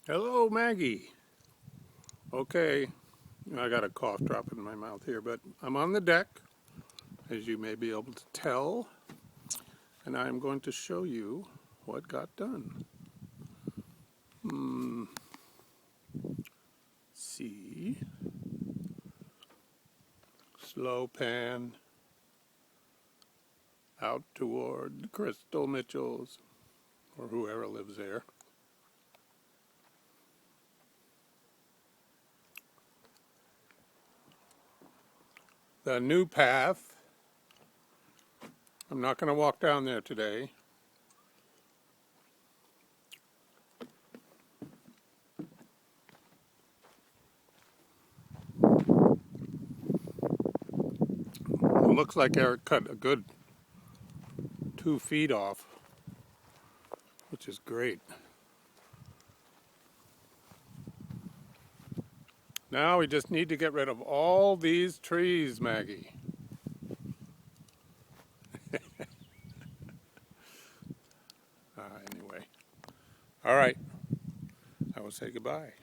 Hello, Maggie. Okay, I got a cough drop in my mouth here, but I'm on the deck, as you may be able to tell, and I'm going to show you what got done. See, slow pan out toward Crystal Mitchell's, or whoever lives there. The new path, I'm not going to walk down there today. It looks like Eric cut a good 2 feet off, which is great. Now we just need to get rid of all these trees, Maggie. Anyway, all right, I will say goodbye.